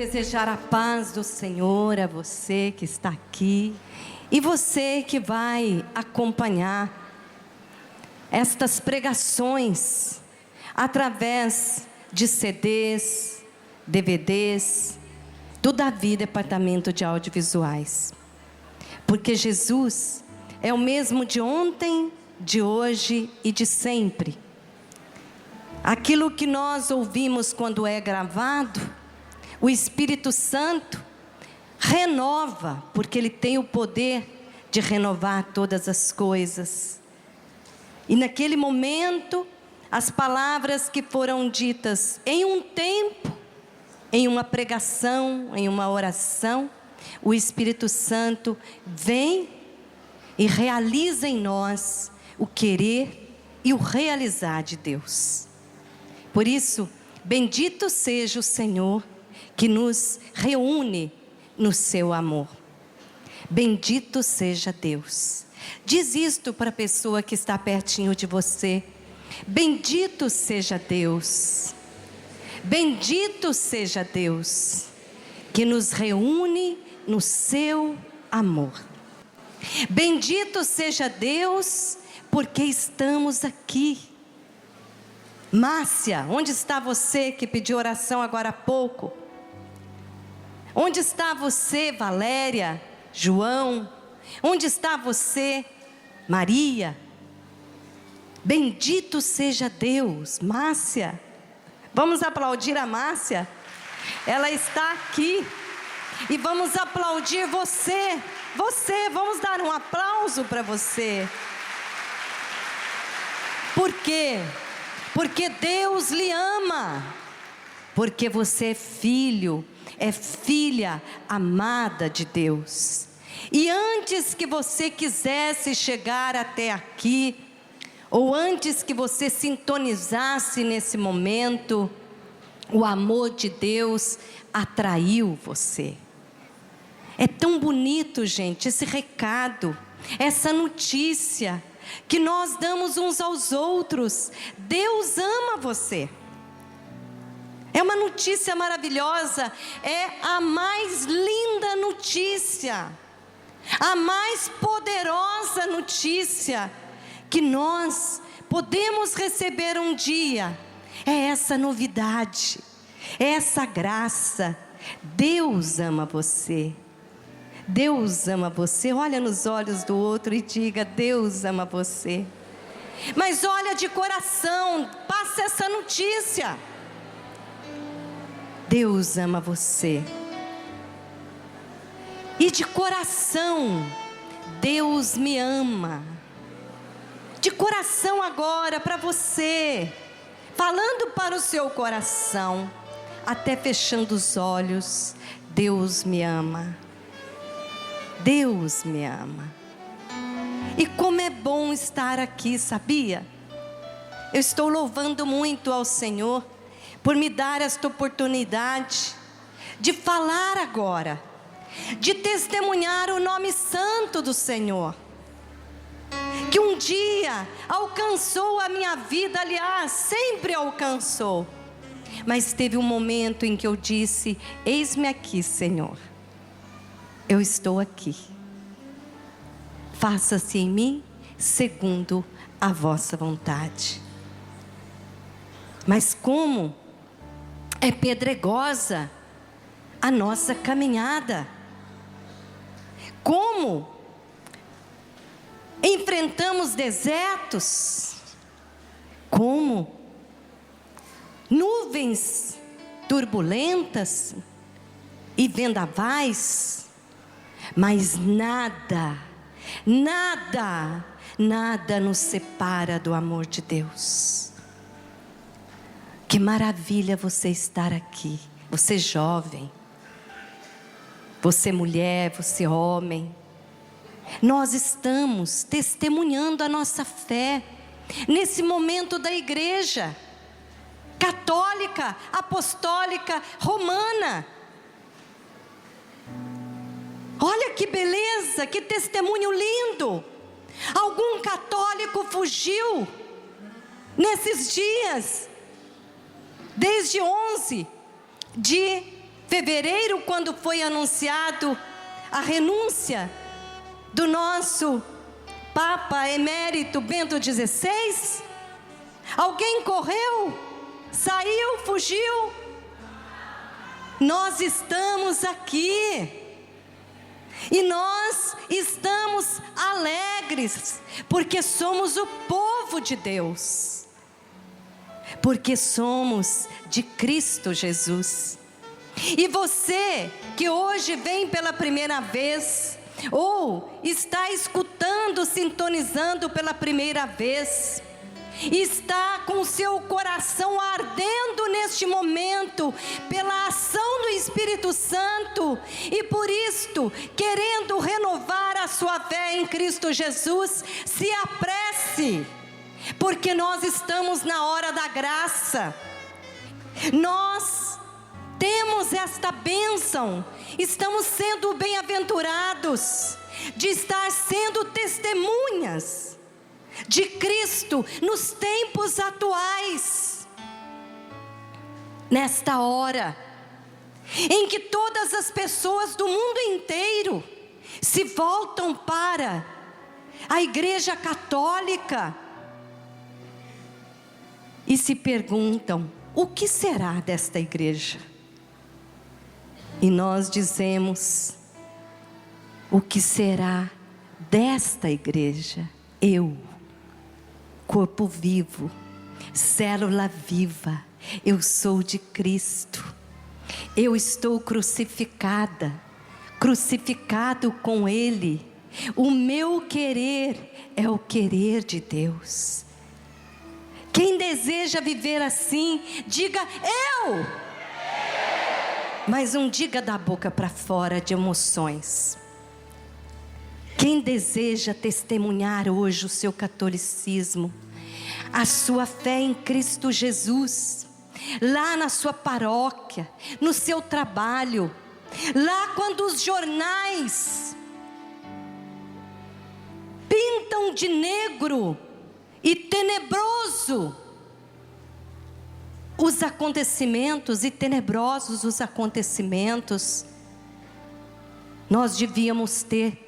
desejar a paz do Senhor a você que está aqui e você que vai acompanhar estas pregações através de CDs, DVDs, do Davi Departamento de Audiovisuais. Porque Jesus é o mesmo de ontem, de hoje e de sempre. Aquilo que nós ouvimos quando é gravado, o Espírito Santo renova, porque Ele tem o poder de renovar todas as coisas. E naquele momento, as palavras que foram ditas em um tempo, em uma pregação, em uma oração, o Espírito Santo vem e realiza em nós o querer e o realizar de Deus. Por isso, bendito seja o Senhor que nos reúne no seu amor. Bendito seja Deus. Diz isto para a pessoa que está pertinho de você. Bendito seja Deus. Bendito seja Deus que nos reúne no seu amor. Bendito seja Deus porque estamos aqui. Márcia, onde está você que pediu oração agora há pouco? Onde está você, Valéria, João? Onde está você, Maria? Bendito seja Deus. Márcia, vamos aplaudir a Márcia? Ela está aqui. E vamos aplaudir você, vamos dar um aplauso para você. Por quê? Porque Deus lhe ama, porque você é filho, é filha amada de Deus. E antes que você quisesse chegar até aqui, ou antes que você sintonizasse nesse momento, o amor de Deus atraiu você. É tão bonito, gente, esse recado, essa notícia que nós damos uns aos outros. Deus ama você. É uma notícia maravilhosa, é a mais linda notícia, a mais poderosa notícia que nós podemos receber um dia. É essa novidade, é essa graça. Deus ama você. Deus ama você. Olha nos olhos do outro e diga: Deus ama você. Mas olha de coração, passa essa notícia. Deus ama você. E de coração, Deus me ama. De coração agora para você, falando para o seu coração, até fechando os olhos, Deus me ama. Deus me ama. E como é bom estar aqui, sabia? Eu estou louvando muito ao Senhor por me dar esta oportunidade de falar agora, de testemunhar o nome santo do Senhor, que um dia alcançou a minha vida, aliás, sempre alcançou. Mas teve um momento em que eu disse: eis-me aqui, Senhor. Eu estou aqui. Faça-se em mim segundo a vossa vontade. Mas como é pedregosa a nossa caminhada. Como enfrentamos desertos. Como nuvens turbulentas e vendavais. Mas nada nos separa do amor de Deus. Que maravilha você estar aqui. Você jovem, você mulher, você homem. Nós estamos testemunhando a nossa fé nesse momento da igreja católica, apostólica, romana. Olha que beleza, que testemunho lindo. Algum católico fugiu nesses dias, desde 11 de fevereiro, quando foi anunciado a renúncia do nosso Papa Emérito Bento XVI? Alguém correu, saiu, fugiu? Nós estamos aqui e nós estamos alegres, porque somos o povo de Deus, porque somos de Cristo Jesus. E você que hoje vem pela primeira vez, ou está escutando, sintonizando pela primeira vez, está com seu coração ardendo neste momento pela ação do Espírito Santo, e por isto querendo renovar a sua fé em Cristo Jesus, se apresse, porque nós estamos na hora da graça. Nós temos esta bênção, estamos sendo bem-aventurados de estar sendo testemunhas de Cristo nos tempos atuais. Nesta hora em que todas as pessoas do mundo inteiro se voltam para a Igreja Católica e se perguntam: o que será desta igreja? E nós dizemos: o que será desta igreja? Eu, corpo vivo, célula viva, eu sou de Cristo. Eu estou crucificada, crucificado com Ele. O meu querer é o querer de Deus. Quem deseja viver assim, diga eu. Mas não diga da boca para fora de emoções. Quem deseja testemunhar hoje o seu catolicismo, a sua fé em Cristo Jesus, lá na sua paróquia, no seu trabalho, lá quando os jornais pintam de negro e tenebroso os acontecimentos, e tenebrosos os acontecimentos, nós devíamos ter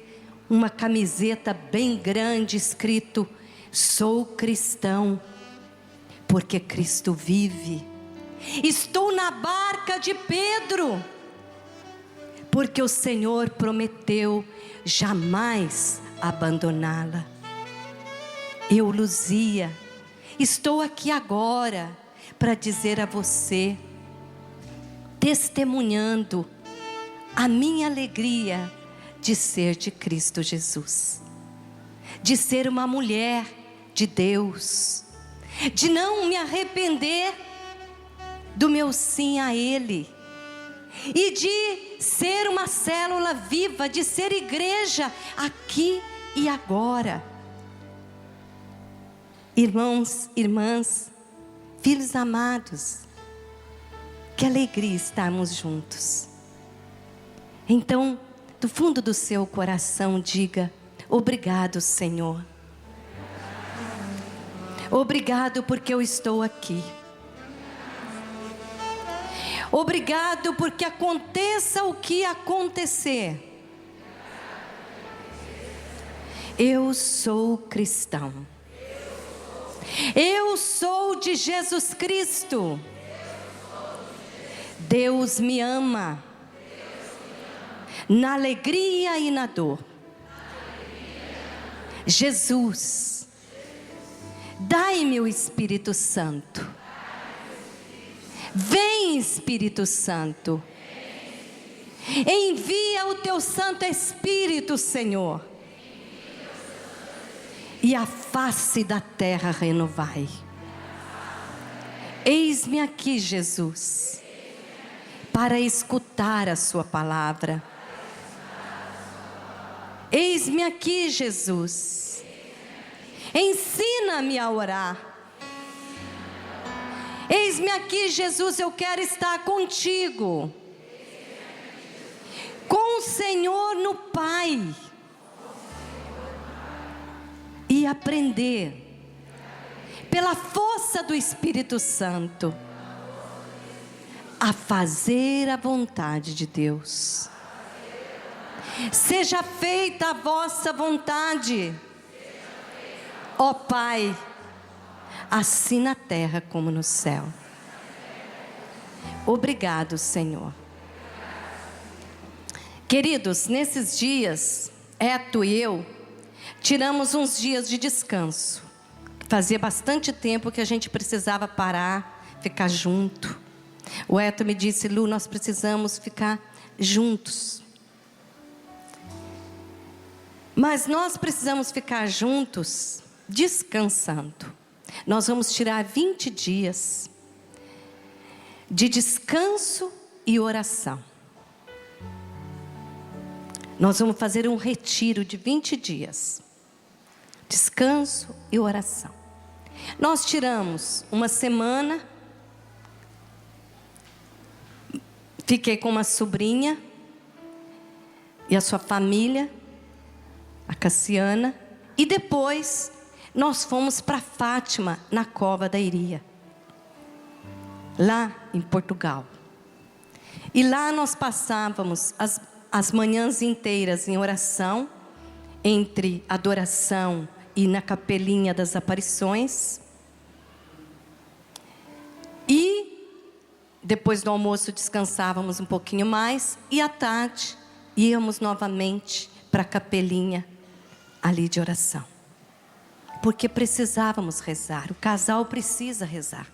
uma camiseta bem grande escrito: sou cristão, porque Cristo vive. Estou na barca de Pedro, porque o Senhor prometeu jamais abandoná-la. Eu, Luzia, estou aqui agora para dizer a você, testemunhando a minha alegria de ser de Cristo Jesus, de ser uma mulher de Deus, de não me arrepender do meu sim a Ele, e de ser uma célula viva, de ser igreja aqui e agora. Irmãos, irmãs, filhos amados, que alegria estarmos juntos. Então, do fundo do seu coração, diga: obrigado, Senhor. Obrigado porque eu estou aqui. Obrigado porque aconteça o que acontecer, eu sou cristão. Eu sou de Jesus Cristo. Deus me ama, na alegria e na dor. Jesus, dai-me o Espírito Santo. Vem, Espírito Santo. Envia o teu Santo Espírito, Senhor, e a face da terra renovai. Eis-me aqui, Jesus, para escutar a sua palavra. Eis-me aqui, Jesus, ensina-me a orar. Eis-me aqui, Jesus, eu quero estar contigo, com o Senhor no Pai, e aprender, pela força do Espírito Santo, a fazer a vontade de Deus. Seja feita a vossa vontade, ó Pai, assim na terra como no céu. Obrigado, Senhor. Queridos, nesses dias, Eto e eu tiramos uns dias de descanso. Fazia bastante tempo que a gente precisava parar, ficar junto. O Eto me disse: Lu, nós precisamos ficar juntos. Mas nós precisamos ficar juntos, descansando. Nós vamos tirar 20 dias de descanso e oração. Nós vamos fazer um retiro de 20 dias. Descanso e oração. Nós tiramos uma semana. Fiquei com uma sobrinha e a sua família, a Cassiana. E depois nós fomos para Fátima, na Cova da Iria, lá em Portugal. E lá nós passávamos as manhãs inteiras em oração, entre adoração e na capelinha das aparições. E depois do almoço descansávamos um pouquinho mais, e à tarde íamos novamente para a capelinha ali de oração. Porque precisávamos rezar, o casal precisa rezar.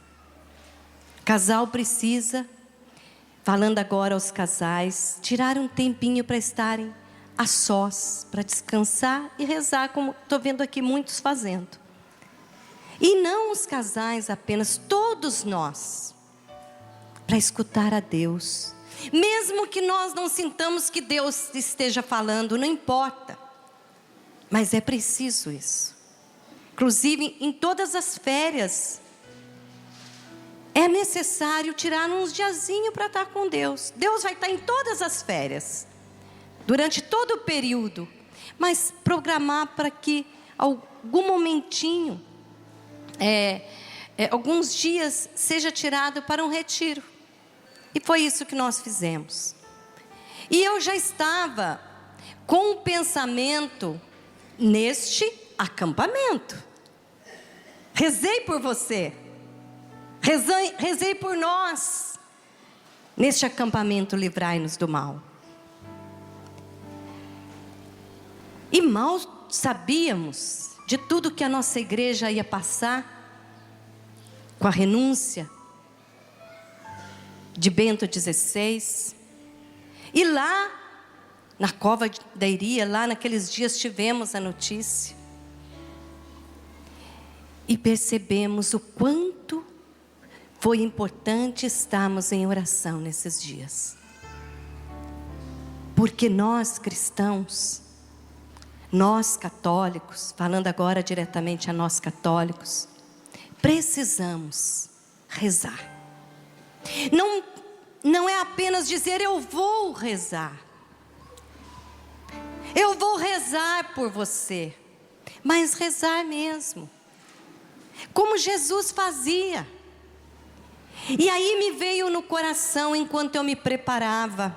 O casal precisa, falando agora aos casais, tirar um tempinho para estarem a sós, para descansar e rezar, como estou vendo aqui muitos fazendo. E não os casais apenas, todos nós, para escutar a Deus. Mesmo que nós não sintamos que Deus esteja falando, não importa. Mas é preciso isso. Inclusive, em todas as férias, é necessário tirar uns diazinhos para estar com Deus. Deus vai estar em todas as férias, durante todo o período. Mas programar para que algum momentinho, alguns dias, seja tirado para um retiro. E foi isso que nós fizemos. E eu já estava com o pensamento neste acampamento. Rezei por você. Rezei por nós. Neste acampamento, livrai-nos do mal. E mal sabíamos de tudo que a nossa igreja ia passar com a renúncia de Bento XVI. E lá na Cova da Iria, lá naqueles dias tivemos a notícia. E percebemos o quanto foi importante estarmos em oração nesses dias. Porque nós cristãos, nós católicos, falando agora diretamente a nós católicos, precisamos rezar. Não é apenas dizer eu vou rezar. Eu vou rezar por você. Mas rezar mesmo. Como Jesus fazia. E aí me veio no coração enquanto eu me preparava.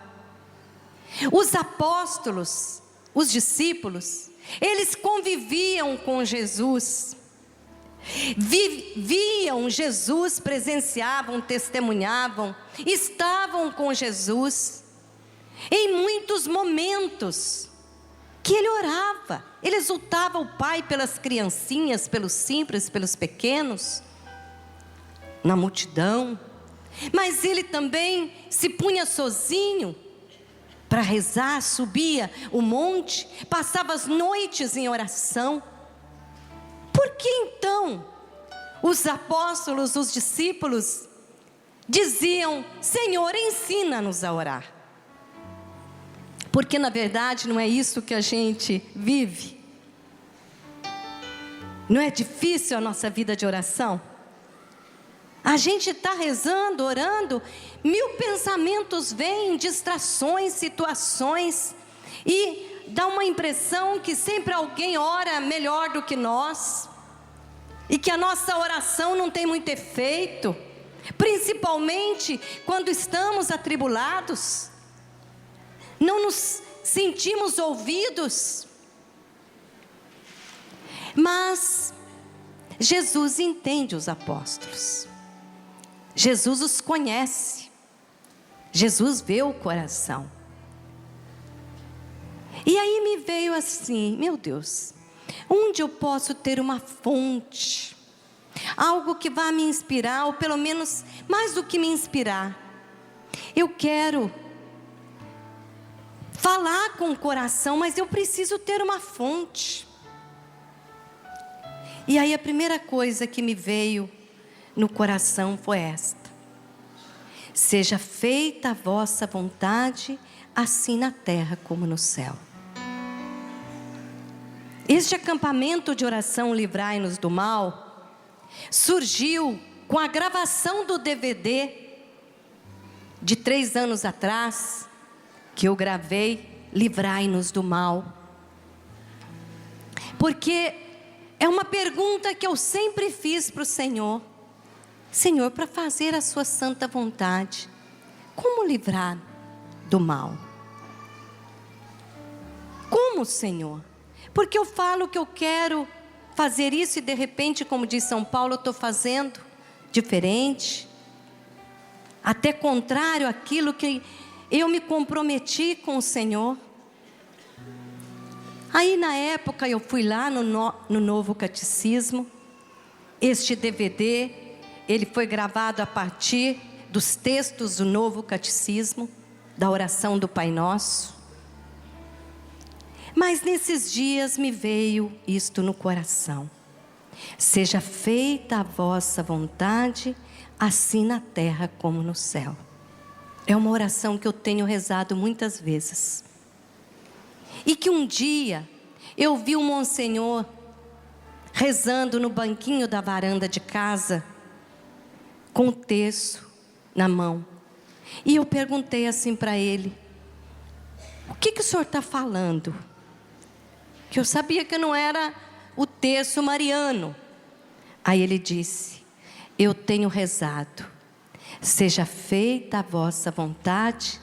Os apóstolos, os discípulos, eles conviviam com Jesus. Viam Jesus, presenciavam, testemunhavam, estavam com Jesus. Em muitos momentos que ele orava, ele exultava o Pai pelas criancinhas, pelos simples, pelos pequenos, na multidão. Mas ele também se punha sozinho para rezar, subia o monte, passava as noites em oração. Por que então os apóstolos, os discípulos diziam: Senhor, ensina-nos a orar? Porque na verdade não é isso que a gente vive. Não é difícil a nossa vida de oração? A gente está rezando, orando, 1000 pensamentos vêm, distrações, situações, e dá uma impressão que sempre alguém ora melhor do que nós, e que a nossa oração não tem muito efeito. principalmente quando estamos atribulados, não nos sentimos ouvidos. Mas Jesus entende os apóstolos, Jesus os conhece, Jesus vê o coração. E aí me veio assim, meu Deus, onde eu posso ter uma fonte, algo que vá me inspirar, ou pelo menos mais do que me inspirar, eu quero falar com o coração, mas eu preciso ter uma fonte. E aí a primeira coisa que me veio no coração foi esta: seja feita a vossa vontade, assim na terra como no céu. Este acampamento de oração Livrai-nos do Mal surgiu com a gravação do DVD de 3 anos atrás, que eu gravei, Livrai-nos do Mal. Porque é uma pergunta que eu sempre fiz para o Senhor: Senhor, para fazer a sua santa vontade, como livrar do mal? Como, Senhor? Porque eu falo que eu quero fazer isso e de repente, como diz São Paulo, eu estou fazendo diferente, até contrário àquilo que eu me comprometi com o Senhor. Aí na época eu fui lá no Novo Catecismo. Este DVD, ele foi gravado a partir dos textos do Novo Catecismo, da oração do Pai Nosso. Mas nesses dias me veio isto no coração: seja feita a vossa vontade, assim na terra como no céu. É uma oração que eu tenho rezado muitas vezes. E que um dia eu vi um monsenhor rezando no banquinho da varanda de casa, com o terço na mão. E eu perguntei assim para ele: o que o senhor está falando? Que eu sabia que não era o terço mariano. Aí ele disse: eu tenho rezado, seja feita a vossa vontade,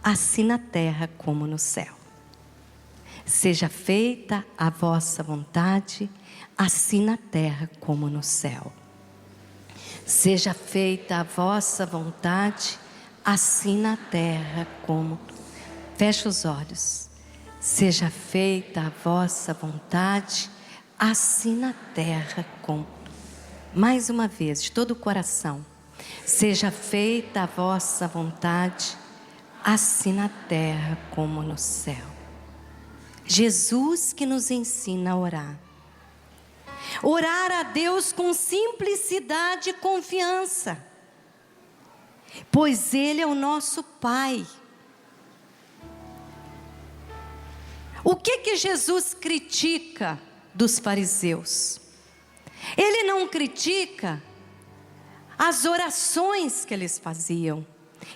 assim na terra como no céu. Seja feita a vossa vontade, assim na terra como no céu. Seja feita a vossa vontade, assim na terra como... Fecha os olhos. Seja feita a vossa vontade, assim na terra como... Mais uma vez, de todo o coração. Seja feita a vossa vontade, assim na terra como no céu. Jesus que nos ensina a orar. Orar a Deus com simplicidade e confiança, pois Ele é o nosso Pai. O que Jesus critica dos fariseus? Ele não critica as orações que eles faziam.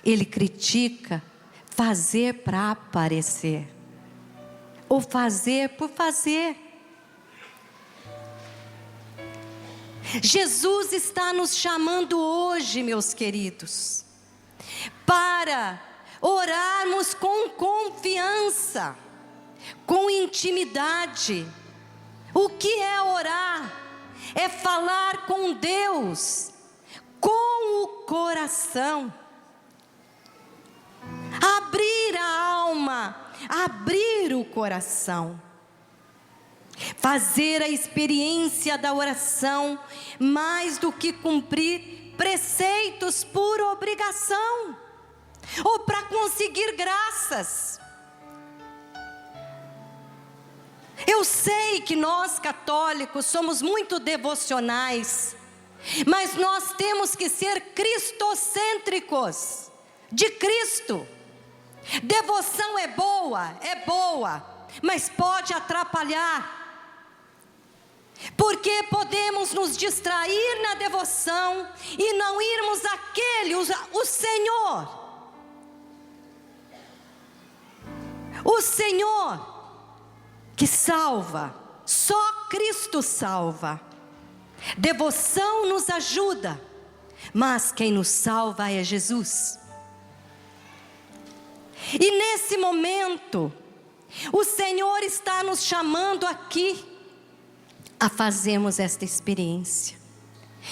Ele critica fazer para aparecer, ou fazer por fazer. Jesus está nos chamando hoje, meus queridos, para orarmos com confiança, com intimidade. O que é orar? É falar com Deus, com o coração. Abrir a alma, abrir o coração. Fazer a experiência da oração mais do que cumprir preceitos por obrigação, ou para conseguir graças. Eu sei que nós católicos somos muito devocionais, mas nós temos que ser cristocêntricos, de Cristo. Devoção é boa, mas pode atrapalhar, porque podemos nos distrair na devoção e não irmos àquele, o Senhor que salva. Só Cristo salva. Devoção nos ajuda, mas quem nos salva é Jesus. E nesse momento, o Senhor está nos chamando aqui a fazermos esta experiência.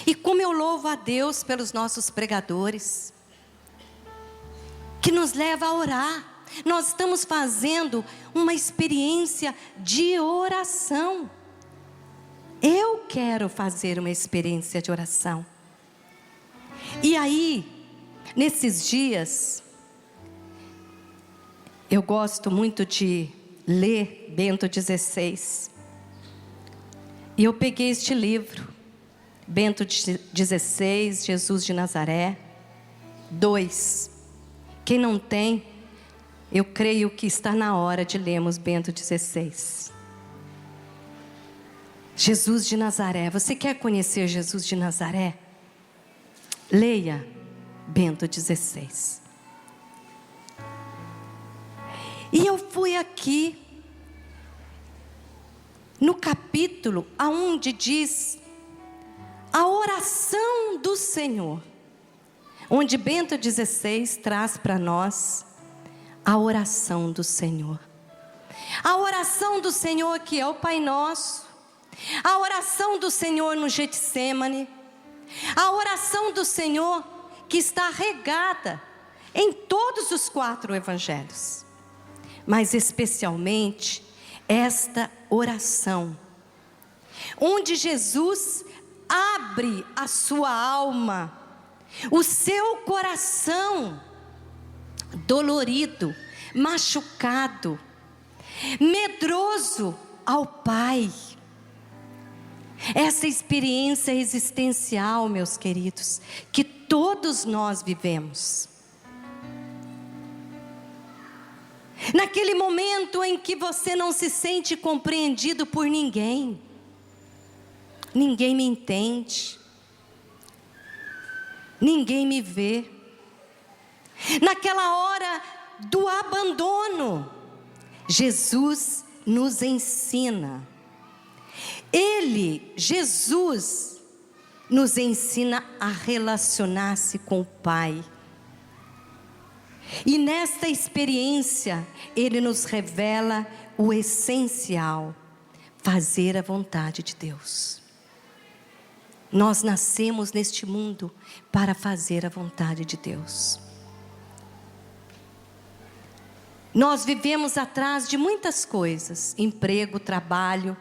E como eu louvo a Deus pelos nossos pregadores, que nos leva a orar. Nós estamos fazendo uma experiência de oração. Eu quero fazer uma experiência de oração. E aí, nesses dias, eu gosto muito de ler Bento XVI. E eu peguei este livro, Bento XVI, Jesus de Nazaré, 2. Quem não tem, eu creio que está na hora de lermos Bento XVI. Jesus de Nazaré. Você quer conhecer Jesus de Nazaré? Leia Bento XVI. E eu fui aqui no capítulo aonde diz a oração do Senhor, onde Bento XVI traz para nós a oração do Senhor. A oração do Senhor que é o Pai Nosso, a oração do Senhor no Getsêmani, a oração do Senhor que está regada em todos os 4 evangelhos, mas especialmente esta oração, onde Jesus abre a sua alma, o seu coração dolorido, machucado, medroso ao Pai. Essa experiência existencial, meus queridos, que todos nós vivemos. Naquele momento em que você não se sente compreendido por ninguém. Ninguém me entende. Ninguém me vê. Naquela hora do abandono, Jesus nos ensina. Jesus, nos ensina a relacionar-se com o Pai. E nesta experiência, Ele nos revela o essencial: fazer a vontade de Deus. Nós nascemos neste mundo para fazer a vontade de Deus. Nós vivemos atrás de muitas coisas: emprego, trabalho.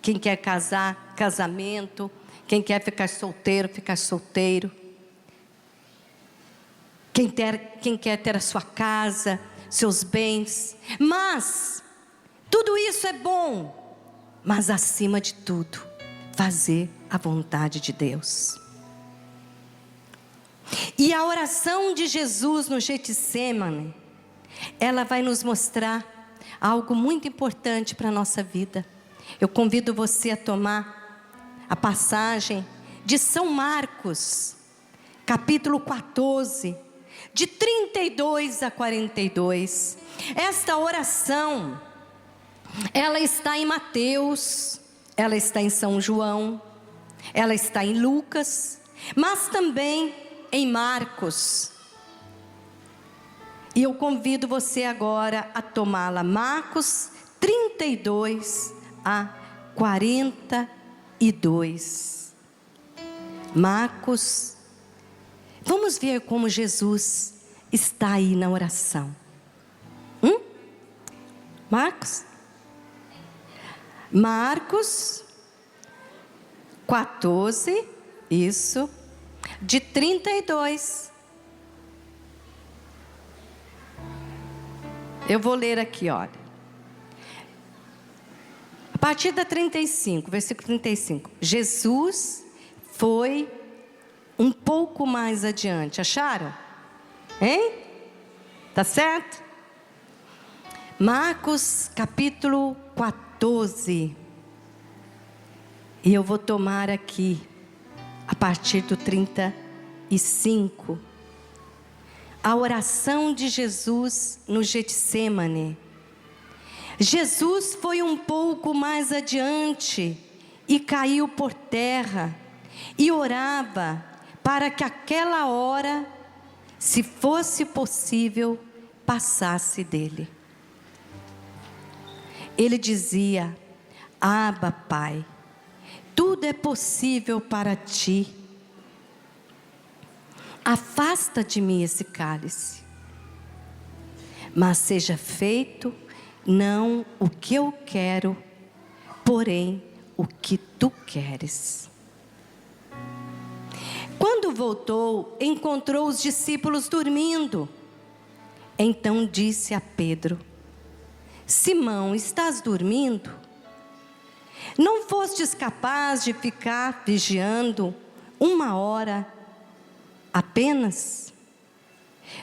Quem quer casar, casamento. Quem quer ficar solteiro, ficar solteiro. Quem quer ter a sua casa, seus bens. Mas tudo isso é bom, mas acima de tudo, fazer a vontade de Deus. E a oração de Jesus no Getsêmani, ela vai nos mostrar algo muito importante para a nossa vida. Eu convido você a tomar a passagem de São Marcos, capítulo 14, de 32 a 42. Esta oração, ela está em Mateus, ela está em São João, ela está em Lucas, mas também em Marcos. E eu convido você agora a tomá-la. Marcos 32 a 42. Marcos. Vamos ver como Jesus está aí na oração. Marcos 14, isso, de 32. Eu vou ler aqui, olha. A partir da 35, versículo 35. Jesus foi um pouco mais adiante. Acharam? Hein? Tá certo? Marcos capítulo 14. E eu vou tomar aqui a partir do 35. A oração de Jesus no Getsêmani. Jesus foi um pouco mais adiante e caiu por terra e orava para que aquela hora, se fosse possível, passasse dele. Ele dizia: Abba, Pai, tudo é possível para ti. Afasta de mim esse cálice, mas seja feito não o que eu quero, porém o que tu queres. Quando voltou, encontrou os discípulos dormindo. Então disse a Pedro: Simão, estás dormindo? Não fostes capaz de ficar vigiando 1 hora apenas?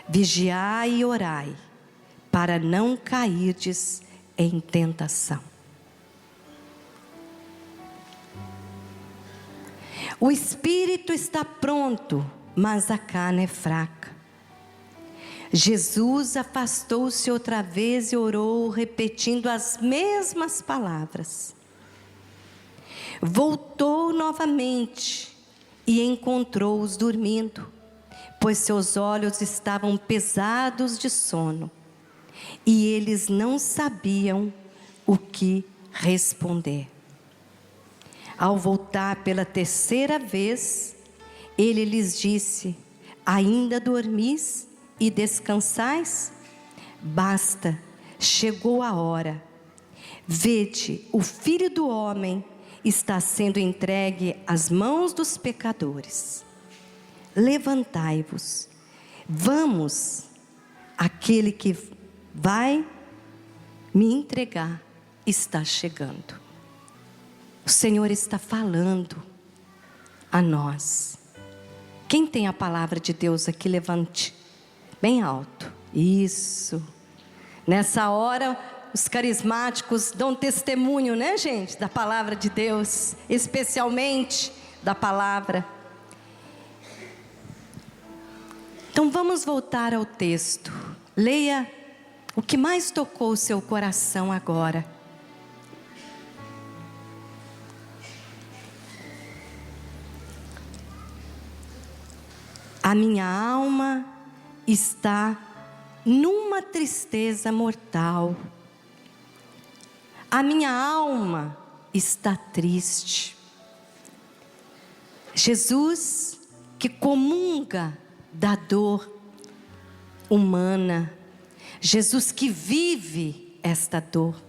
Vigiai e orai, para não cairdes em tentação. O espírito está pronto, mas a carne é fraca. Jesus afastou-se outra vez e orou, repetindo as mesmas palavras. Voltou novamente e encontrou-os dormindo, pois seus olhos estavam pesados de sono, e eles não sabiam o que responder. Ao voltar pela 3ª vez, ele lhes disse: Ainda dormis e descansais? Basta, chegou a hora. Vede, o Filho do Homem está sendo entregue às mãos dos pecadores. Levantai-vos, vamos, aquele que vai me entregar está chegando. O Senhor está falando a nós. Quem tem a palavra de Deus aqui, levante bem alto. Isso. Nessa hora, os carismáticos dão testemunho, né, gente, da palavra de Deus, especialmente da palavra. Então vamos voltar ao texto. Leia o que mais tocou o seu coração agora. A minha alma está numa tristeza mortal. A minha alma está triste. Jesus, que comunga da dor humana, Jesus que vive esta dor.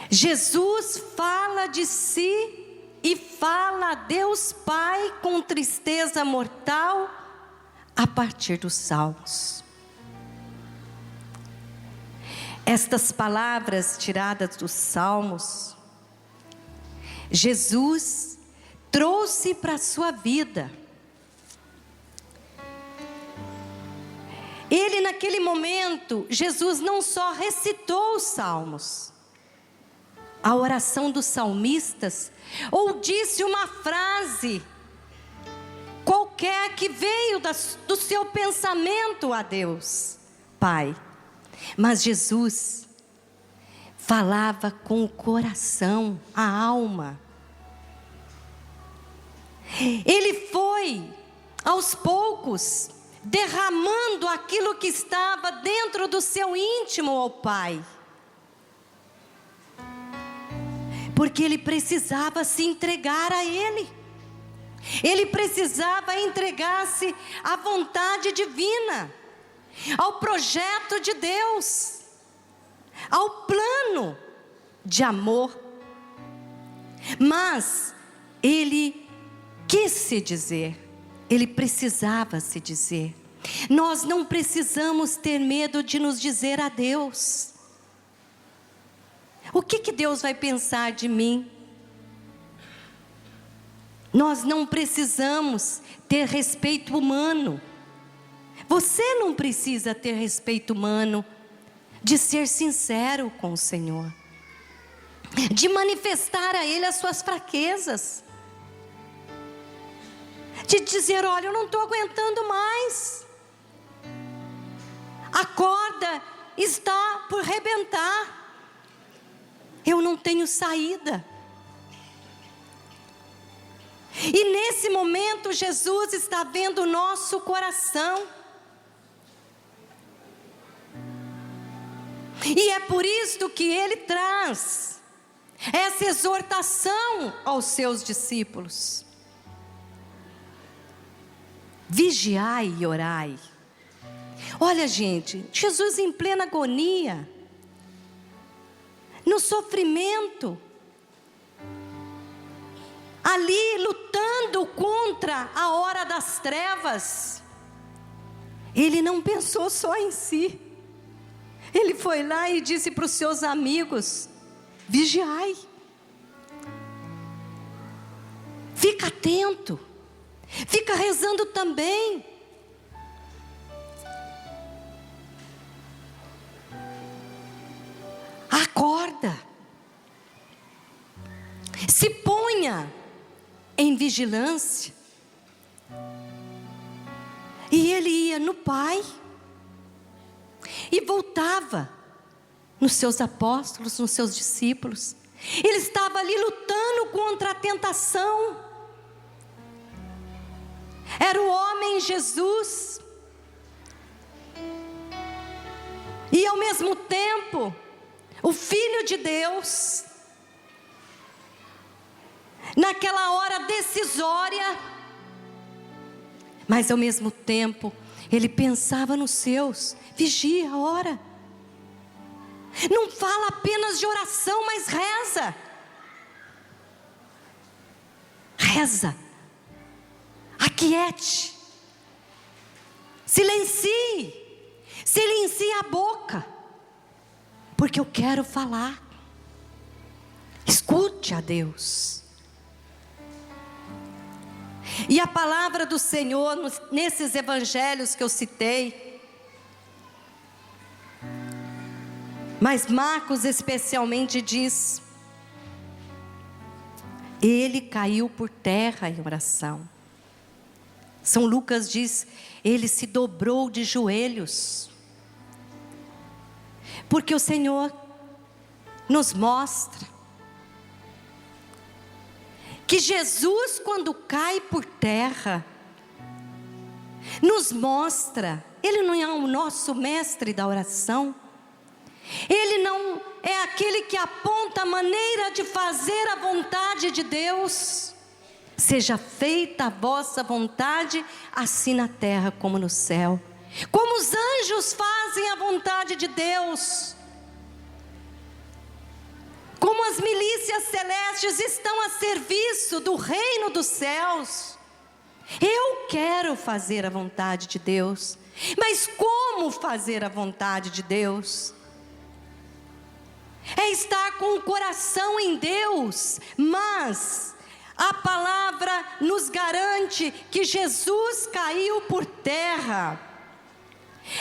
Jesus fala de si e fala a Deus Pai com tristeza mortal a partir dos Salmos. Estas palavras tiradas dos Salmos, Jesus trouxe para a sua vida. Ele, naquele momento, Jesus não só recitou os Salmos, a oração dos salmistas, ou disse uma frase qualquer que veio do seu pensamento a Deus Pai, mas Jesus falava com o coração, a alma. Ele foi aos poucos derramando aquilo que estava dentro do seu íntimo ao Pai, porque ele precisava se entregar a Ele. Ele precisava entregar-se à vontade divina, ao projeto de Deus, ao plano de amor. Mas ele quis se dizer, ele precisava se dizer. Nós não precisamos ter medo de nos dizer adeus. O que Deus vai pensar de mim? Nós não precisamos ter respeito humano. Você não precisa ter respeito humano de ser sincero com o Senhor, de manifestar a Ele as suas fraquezas, de dizer: olha, eu não estou aguentando mais, a corda está por rebentar, eu não tenho saída. E nesse momento Jesus está vendo o nosso coração. E é por isso que Ele traz essa exortação aos seus discípulos. Vigiai e orai. Olha, gente, Jesus em plena agonia, no sofrimento, ali lutando contra a hora das trevas, Ele não pensou só em si. Ele foi lá e disse para os seus amigos: vigiai, fica atento, fica rezando também. Acorda, se ponha em vigilância. E ele ia no Pai e voltava nos seus apóstolos, nos seus discípulos. Ele estava ali lutando contra a tentação. Era o homem Jesus. E ao mesmo tempo, o Filho de Deus, naquela hora decisória, mas ao mesmo tempo, ele pensava nos seus. Vigia, ora. Não fala apenas de oração, mas reza. Reza. Aquiete. Silencie. Silencie a boca. Porque eu quero falar. Escute a Deus. E a palavra do Senhor, nesses evangelhos que eu citei, mas Marcos especialmente diz: ele caiu por terra em oração. São Lucas diz: ele se dobrou de joelhos. Porque o Senhor nos mostra que Jesus, quando cai por terra, nos mostra, Ele não é o nosso mestre da oração, Ele não é aquele que aponta a maneira de fazer a vontade de Deus. Seja feita a vossa vontade, assim na terra como no céu. Como os anjos fazem a vontade de Deus, como as milícias celestes estão a serviço do reino dos céus. Eu quero fazer a vontade de Deus, mas como fazer a vontade de Deus? É estar com o coração em Deus, mas a palavra nos garante que Jesus caiu por terra.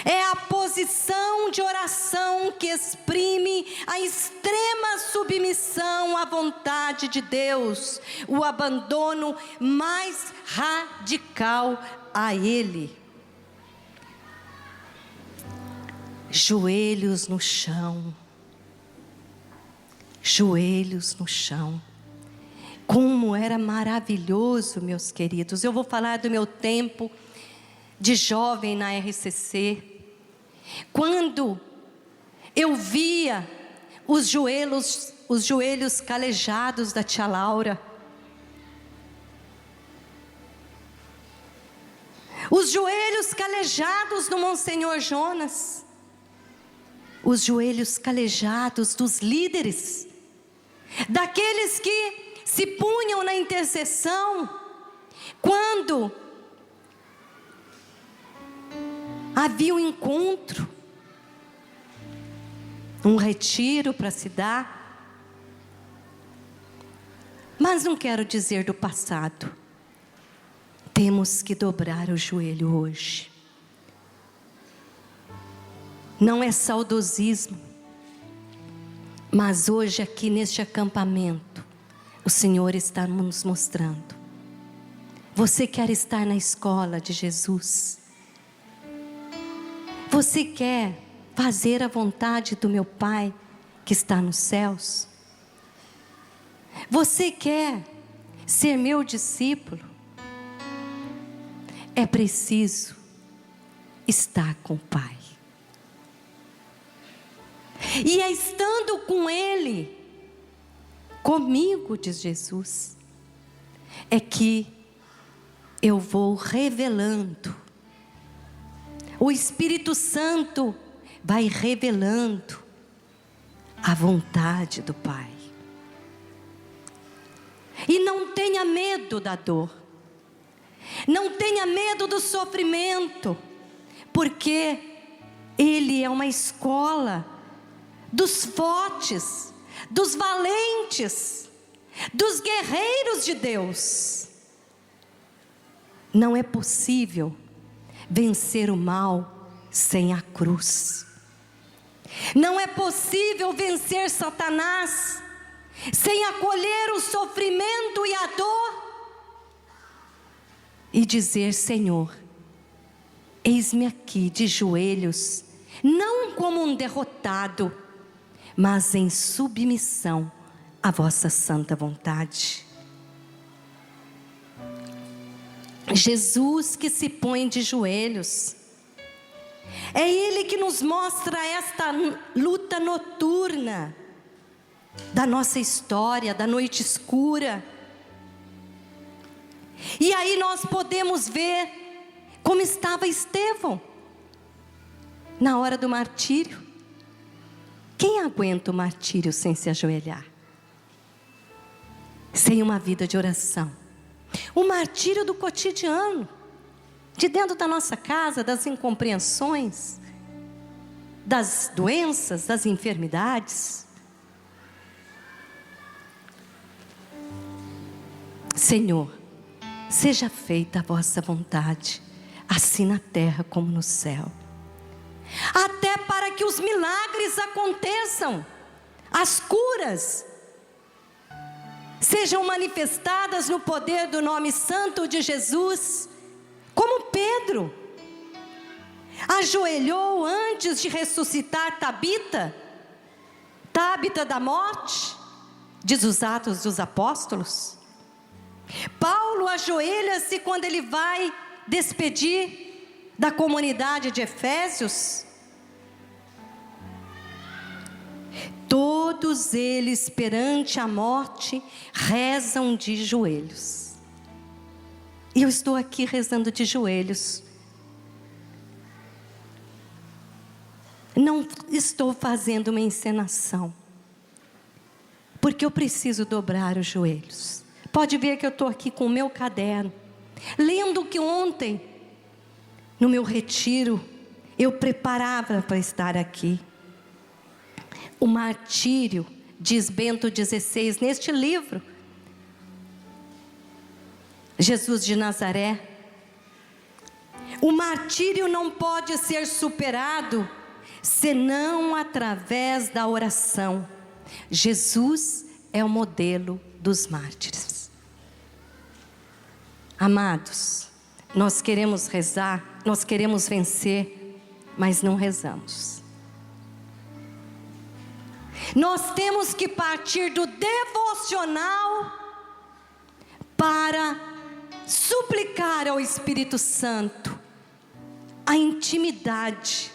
É a posição de oração que exprime a extrema submissão à vontade de Deus, o abandono mais radical a Ele. Joelhos no chão. Joelhos no chão. Como era maravilhoso, meus queridos. Eu vou falar do meu tempo de jovem na RCC, quando eu via os joelhos calejados da tia Laura, os joelhos calejados do Monsenhor Jonas, os joelhos calejados dos líderes, daqueles que se punham na intercessão, quando havia um encontro, um retiro para se dar. Mas não quero dizer do passado. Temos que dobrar o joelho hoje. Não é saudosismo, mas hoje aqui neste acampamento, o Senhor está nos mostrando. Você quer estar na escola de Jesus? Você quer fazer a vontade do meu Pai que está nos céus? Você quer ser meu discípulo, é preciso estar com o Pai. E é estando com Ele, comigo, diz Jesus, é que eu vou revelando. O Espírito Santo vai revelando a vontade do Pai. E não tenha medo da dor. Não tenha medo do sofrimento, porque Ele é uma escola dos fortes, dos valentes, dos guerreiros de Deus. Não é possível vencer o mal sem a cruz. Não é possível vencer Satanás sem acolher o sofrimento e a dor e dizer: Senhor, eis-me aqui de joelhos, não como um derrotado, mas em submissão à vossa santa vontade. Jesus que se põe de joelhos, é Ele que nos mostra esta luta noturna da nossa história, da noite escura. E aí nós podemos ver como estava Estevão na hora do martírio. Quem aguenta o martírio sem se ajoelhar? Sem uma vida de oração? O martírio do cotidiano, de dentro da nossa casa, das incompreensões, das doenças, das enfermidades. Senhor, seja feita a vossa vontade, assim na terra como no céu. Até para que os milagres aconteçam, as curas sejam manifestadas no poder do nome santo de Jesus. Como Pedro ajoelhou antes de ressuscitar Tabita da morte, diz os Atos dos Apóstolos. Paulo ajoelha-se quando ele vai despedir da comunidade de Efésios. Todos eles perante a morte rezam de joelhos. E eu estou aqui rezando de joelhos. Não estou fazendo uma encenação, porque eu preciso dobrar os joelhos. Pode ver que eu estou aqui com o meu caderno, lendo o que ontem, no meu retiro, eu preparava para estar aqui. O martírio, diz Bento XVI, neste livro, Jesus de Nazaré. O martírio não pode ser superado senão através da oração. Jesus é o modelo dos mártires. Amados, nós queremos rezar, nós queremos vencer, mas não rezamos. Nós temos que partir do devocional para suplicar ao Espírito Santo a intimidade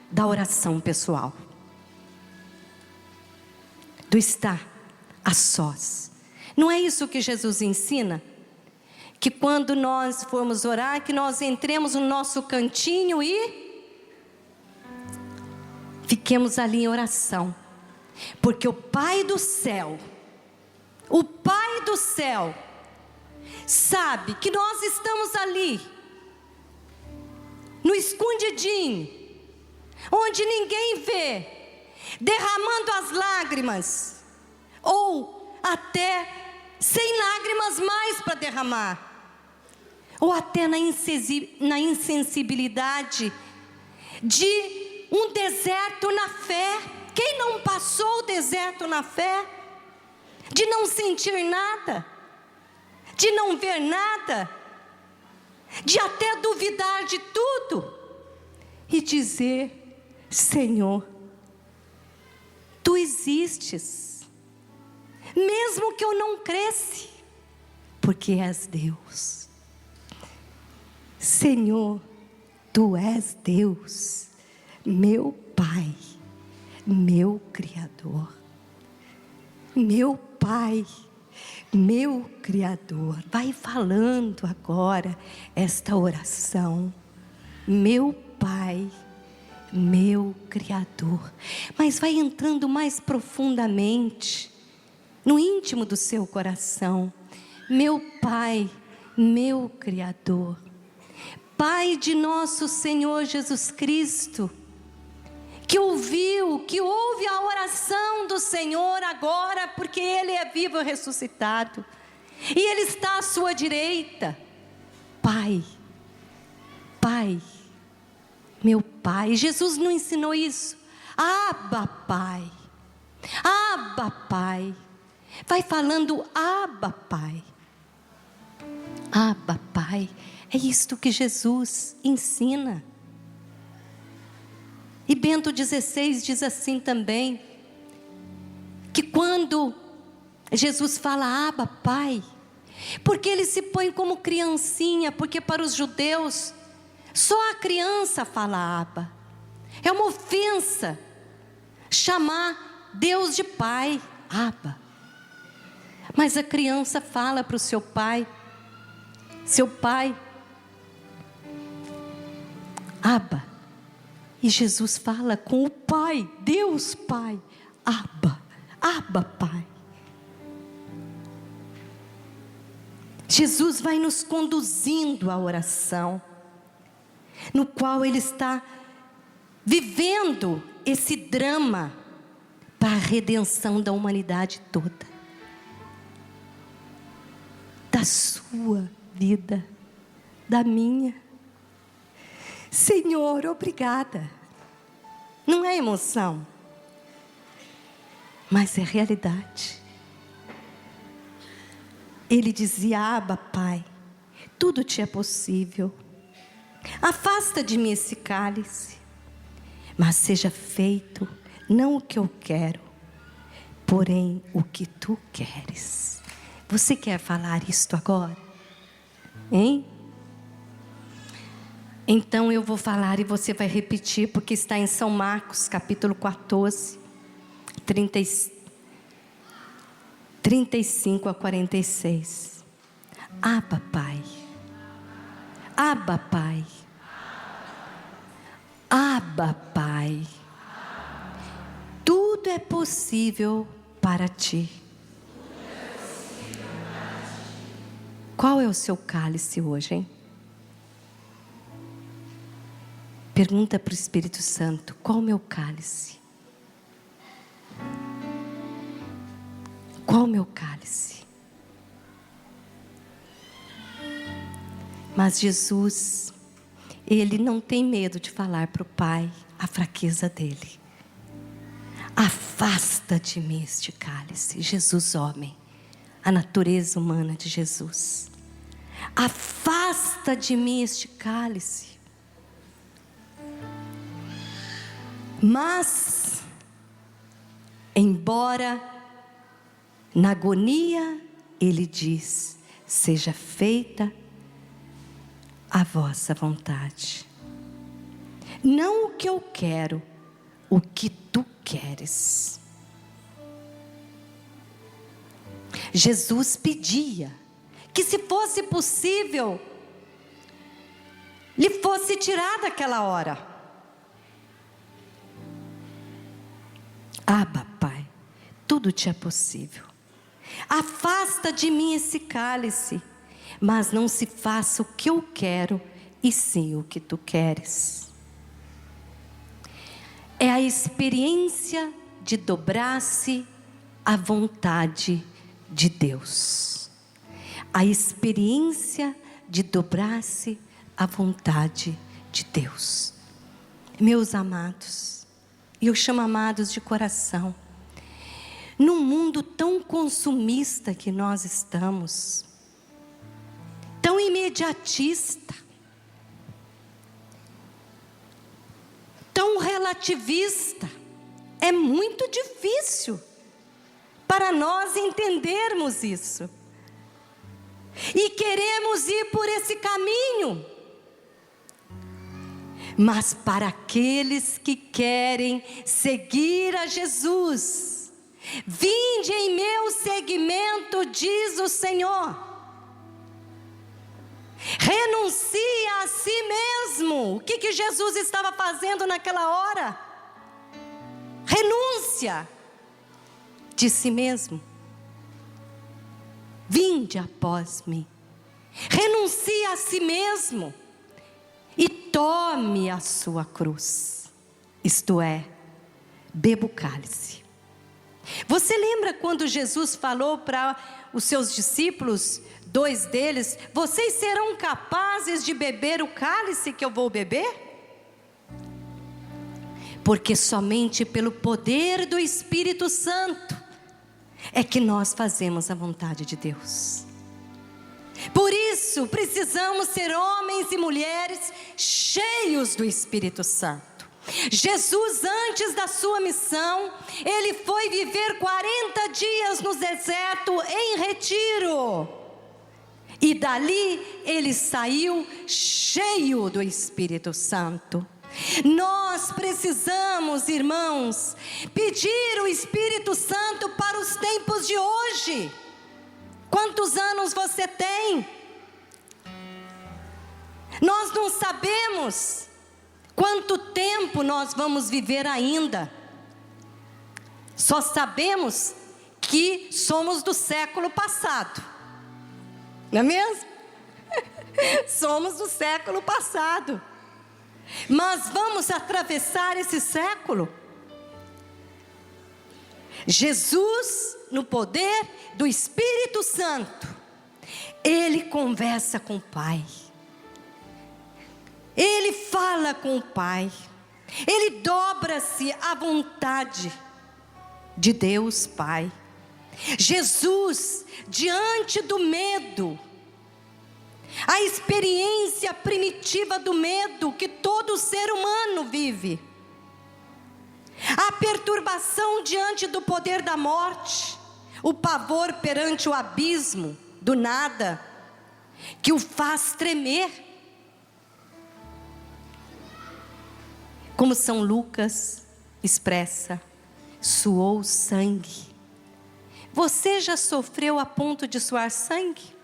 da oração pessoal, do estar a sós. Não é isso que Jesus ensina? Que quando nós formos orar, que nós entremos no nosso cantinho e fiquemos ali em oração. Porque o Pai do céu sabe que nós estamos ali, no escondidinho, onde ninguém vê, derramando as lágrimas, ou até sem lágrimas mais para derramar, ou até na insensibilidade de um deserto na fé. Quem não passou o deserto na fé? De não sentir nada, de não ver nada, de até duvidar de tudo, e dizer: Senhor, Tu existes, mesmo que eu não cresça, porque és Deus. Senhor, Tu és Deus, meu Pai, meu Criador. Meu Pai, meu Criador. Vai falando agora esta oração. Meu Pai, meu Criador. Mas vai entrando mais profundamente no íntimo do seu coração. Meu Pai, meu Criador. Pai de nosso Senhor Jesus Cristo, que ouve a oração do Senhor agora, porque Ele é vivo e ressuscitado, e Ele está à sua direita. Pai, Pai, meu Pai. Jesus não ensinou isso? Abba, Pai, Abba, Pai. Vai falando, Abba, Pai, Abba, Pai. É isto que Jesus ensina. E Bento XVI diz assim também, que quando Jesus fala Abba, Pai, porque ele se põe como criancinha, porque para os judeus, só a criança fala Abba. É uma ofensa chamar Deus de Pai, Abba. Mas a criança fala para o seu pai, Abba. E Jesus fala com o Pai, Deus Pai, Abba, Abba, Pai. Jesus vai nos conduzindo à oração, no qual Ele está vivendo esse drama para a redenção da humanidade toda, da sua vida, da minha. Senhor, obrigada. Não é emoção, mas é realidade. Ele dizia, Abba, Pai, tudo te é possível. Afasta de mim esse cálice, mas seja feito não o que eu quero, porém o que tu queres. Você quer falar isto agora? Hein? Então eu vou falar e você vai repetir, porque está em São Marcos, capítulo 14, 35 a 46. Abba, Pai. Abba, Pai. Abba, Pai. Tudo é possível para ti. Qual é o seu cálice hoje, hein? Pergunta para o Espírito Santo, qual o meu cálice? Qual o meu cálice? Mas Jesus, Ele não tem medo de falar para o Pai a fraqueza dele. Afasta de mim este cálice. Jesus, homem, a natureza humana de Jesus. Afasta de mim este cálice. Mas, embora na agonia, Ele diz, seja feita a vossa vontade. Não o que eu quero, o que tu queres. Jesus pedia que, se fosse possível, lhe fosse tirada aquela hora. Abba, Pai, tudo te é possível. Afasta de mim esse cálice, mas não se faça o que eu quero, e sim o que tu queres. É a experiência de dobrar-se à vontade de Deus. A experiência de dobrar-se à vontade de Deus. Meus amados, e eu chamo amados de coração, num mundo tão consumista que nós estamos, tão imediatista, tão relativista, é muito difícil para nós entendermos isso. e queremos ir por esse caminho. Mas para aqueles que querem seguir a Jesus, vinde em meu seguimento, diz o Senhor. Renuncia a si mesmo. O que Jesus estava fazendo naquela hora? Renúncia de si mesmo. Vinde após mim. Renuncia a si mesmo e tome a sua cruz. Isto é, beba o cálice. Você lembra quando Jesus falou para os seus discípulos, 2 deles, vocês serão capazes de beber o cálice que eu vou beber? Porque somente pelo poder do Espírito Santo é que nós fazemos a vontade de Deus. Por isso precisamos ser homens e mulheres cheios do Espírito Santo. Jesus, antes da sua missão, ele foi viver 40 dias no deserto em retiro. E dali ele saiu cheio do Espírito Santo. Nós precisamos, irmãos, pedir o Espírito Santo para os tempos de hoje. Quantos anos você tem? Nós não sabemos quanto tempo nós vamos viver ainda. Só sabemos que somos do século passado. Não é mesmo? Somos do século passado. Mas vamos atravessar esse século. Jesus, no poder do Espírito Santo, ele conversa com o Pai. Ele fala com o Pai. Ele dobra-se à vontade de Deus Pai. Jesus, diante do medo, a experiência primitiva do medo que todo ser humano vive, a perturbação diante do poder da morte, o pavor perante o abismo do nada, que o faz tremer. Como São Lucas expressa, suou sangue. Você já sofreu a ponto de suar sangue?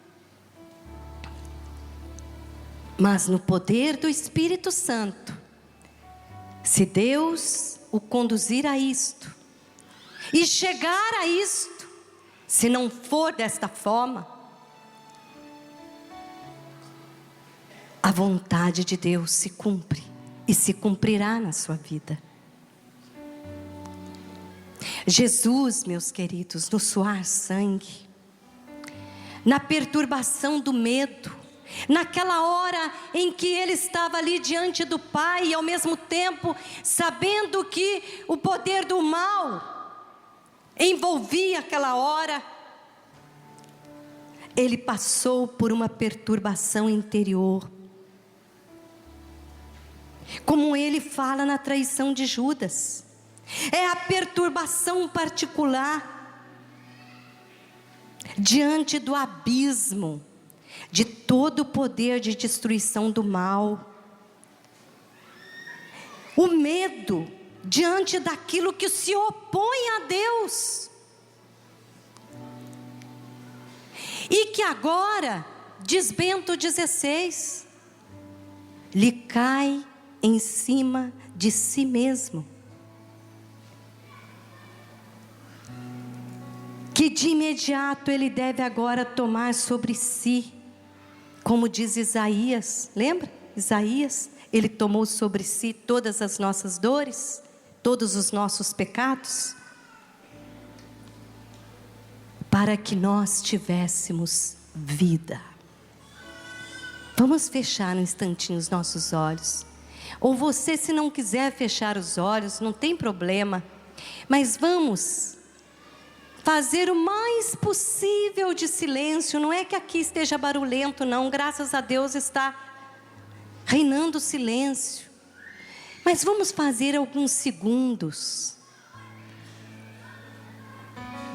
Mas no poder do Espírito Santo, se Deus o conduzir a isto, e chegar a isto, se não for desta forma, a vontade de Deus se cumpre, e se cumprirá na sua vida. Jesus, meus queridos, no suar sangue, na perturbação do medo, naquela hora em que ele estava ali diante do Pai, e ao mesmo tempo sabendo que o poder do mal envolvia aquela hora, ele passou por uma perturbação interior, como ele fala na traição de Judas. É a perturbação particular diante do abismo de todo o poder de destruição do mal. O medo diante daquilo que se opõe a Deus. E que agora, diz Bento XVI, lhe cai em cima de si mesmo. Que de imediato ele deve agora tomar sobre si, como diz Isaías, lembra? Isaías, ele tomou sobre si todas as nossas dores, todos os nossos pecados, para que nós tivéssemos vida. Vamos fechar um instantinho os nossos olhos. Ou você, se não quiser fechar os olhos, não tem problema, mas vamos fazer o mais possível de silêncio. Não é que aqui esteja barulhento, não, graças a Deus está reinando o silêncio, mas vamos fazer alguns segundos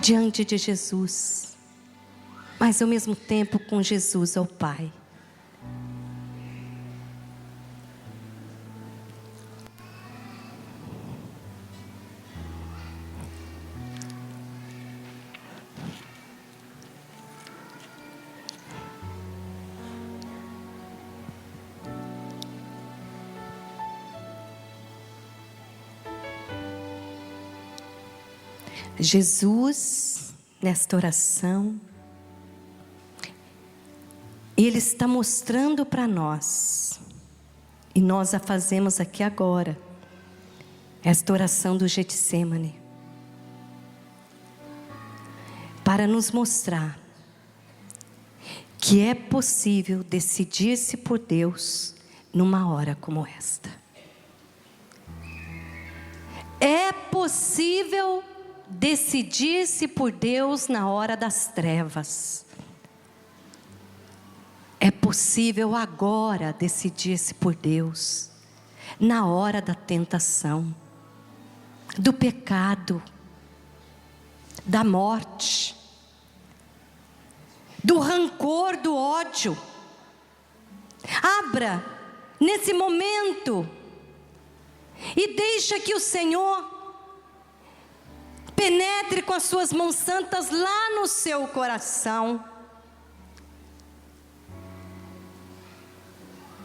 diante de Jesus, mas ao mesmo tempo com Jesus ao Pai. Jesus, nesta oração, Ele está mostrando para nós, e nós a fazemos aqui agora, esta oração do Getsêmani, para nos mostrar que é possível decidir-se por Deus numa hora como esta. É possível decidir-se por Deus na hora das trevas. É possível agora decidir-se por Deus na hora da tentação, do pecado, da morte, do rancor, do ódio. Abra nesse momento e deixa que o Senhor penetre com as suas mãos santas lá no seu coração.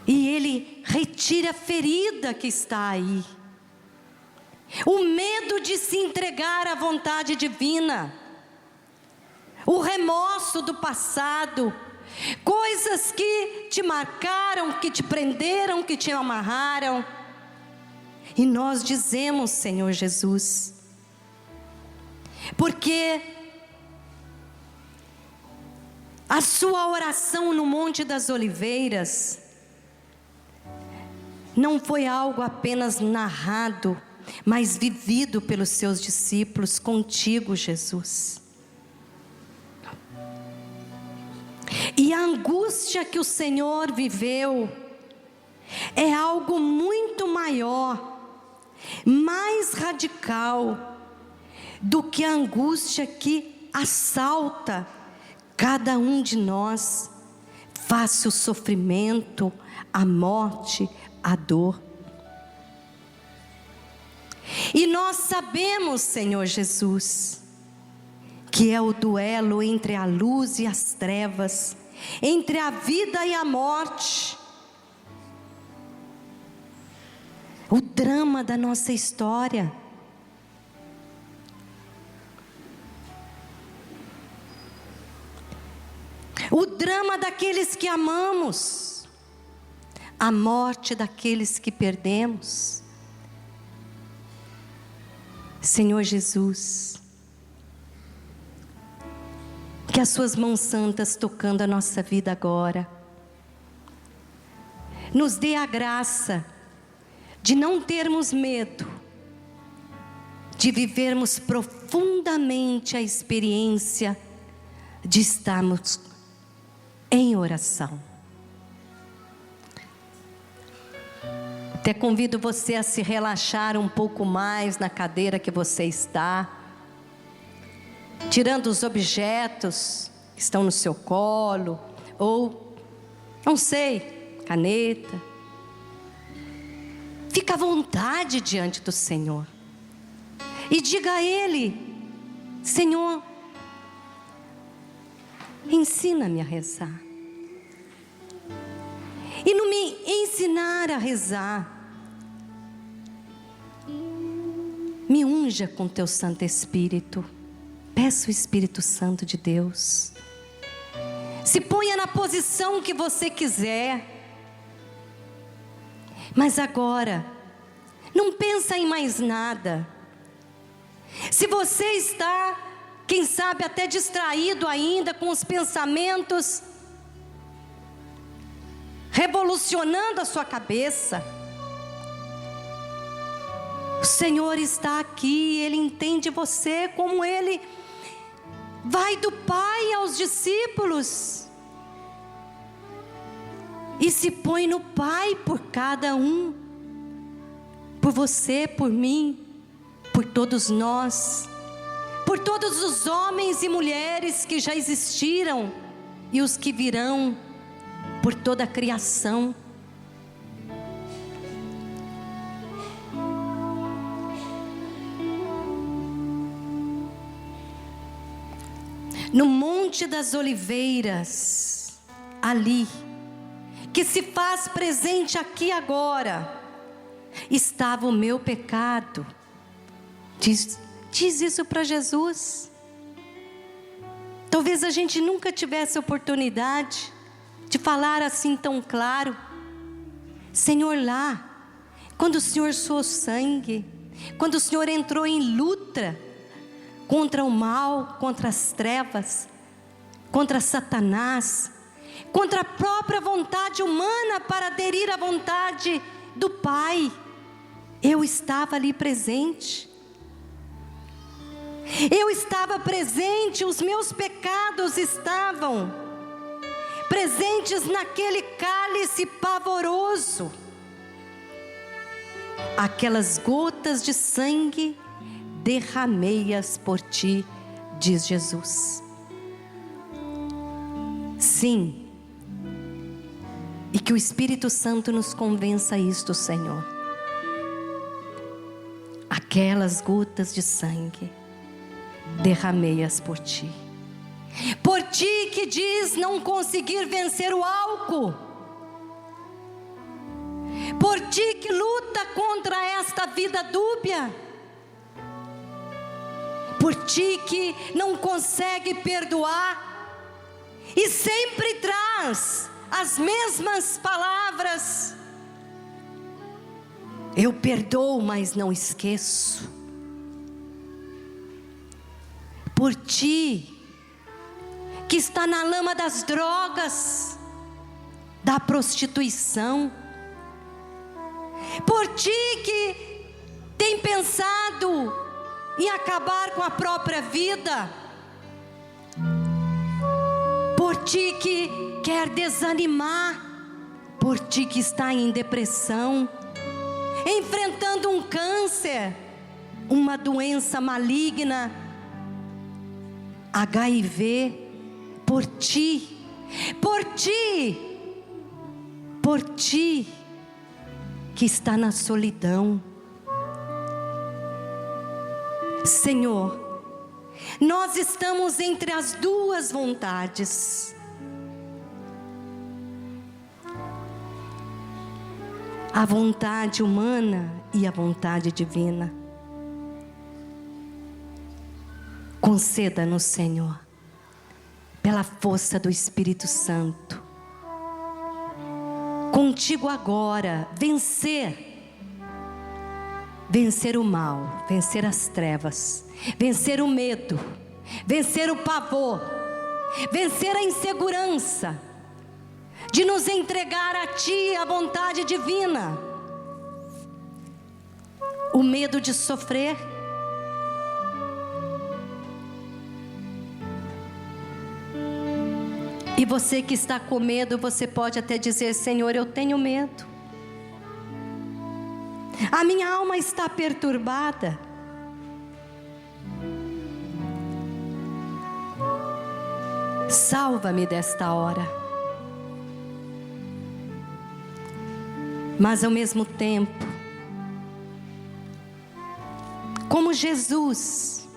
E Ele retira a ferida que está aí. O medo de se entregar à vontade divina. O remorso do passado. Coisas que te marcaram, que te prenderam, que te amarraram. E nós dizemos, Senhor Jesus, porque a sua oração no Monte das Oliveiras não foi algo apenas narrado, mas vivido pelos seus discípulos contigo, Jesus. E a angústia que o Senhor viveu é algo muito maior, mais radical do que a angústia que assalta cada um de nós, face o sofrimento, a morte, a dor. E nós sabemos, Senhor Jesus, que é o duelo entre a luz e as trevas, entre a vida e a morte, o drama da nossa história. O drama daqueles que amamos, a morte daqueles que perdemos. Senhor Jesus, que as suas mãos santas tocando a nossa vida agora, nos dê a graça de não termos medo, de vivermos profundamente a experiência de estarmos em oração. Até convido você a se relaxar um pouco mais na cadeira que você está, tirando os objetos que estão no seu colo, ou, não sei, caneta. Fica à vontade diante do Senhor e diga a Ele: Senhor, ensina-me a rezar. E no me ensinar a rezar, me unja com teu Santo Espírito. Peça o Espírito Santo de Deus. Se ponha na posição que você quiser. Mas agora, não pensa em mais nada. Se você está, quem sabe até distraído ainda com os pensamentos revolucionando a sua cabeça, o Senhor está aqui, Ele entende você como Ele vai do Pai aos discípulos e se põe no Pai por cada um, por você, por mim, por todos nós, por todos os homens e mulheres que já existiram e os que virão, por toda a criação. No Monte das Oliveiras, ali, que se faz presente aqui agora, estava o meu pecado. Diz isso para Jesus. Talvez a gente nunca tivesse oportunidade de falar assim tão claro. Senhor, lá, quando o Senhor suou sangue, quando o Senhor entrou em luta contra o mal, contra as trevas, contra Satanás, contra a própria vontade humana para aderir à vontade do Pai, eu estava ali presente. Eu estava presente, os meus pecados estavam presentes naquele cálice pavoroso. Aquelas gotas de sangue, derramei-as por ti, diz Jesus. Sim, e que o Espírito Santo nos convença a isto, Senhor. Aquelas gotas de sangue, derramei-as por ti. Por ti que diz não conseguir vencer o álcool. Por ti que luta contra esta vida dúbia. Por ti que não consegue perdoar e sempre traz as mesmas palavras: eu perdoo, mas não esqueço. Por ti que está na lama das drogas, da prostituição. Por ti que tem pensado em acabar com a própria vida. Por ti que quer desanimar. Por ti que está em depressão, enfrentando um câncer, uma doença maligna, HIV. Por ti, por ti, por ti que está na solidão. Senhor, nós estamos entre as duas vontades. A vontade humana e a vontade divina. Conceda-nos, Senhor, pela força do Espírito Santo, contigo agora, vencer o mal, vencer as trevas, vencer o medo, vencer o pavor, vencer a insegurança, de nos entregar a Ti, a vontade divina, o medo de sofrer. E você que está com medo, você pode até dizer: Senhor, eu tenho medo. A minha alma está perturbada. Salva-me desta hora. Mas ao mesmo tempo, como Jesus,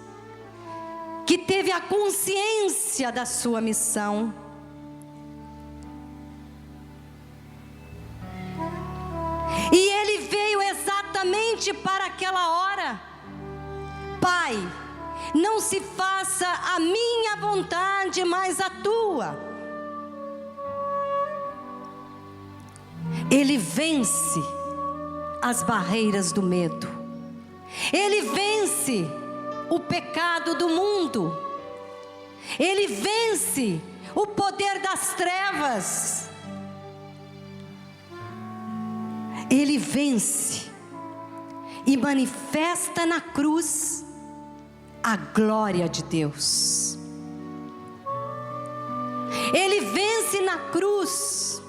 que teve a consciência da sua missão, e Ele veio exatamente para aquela hora: Pai, não se faça a minha vontade, mas a Tua. Ele vence as barreiras do medo. Ele vence o pecado do mundo. Ele vence o poder das trevas. Ele vence e manifesta na cruz a glória de Deus. Ele vence na cruz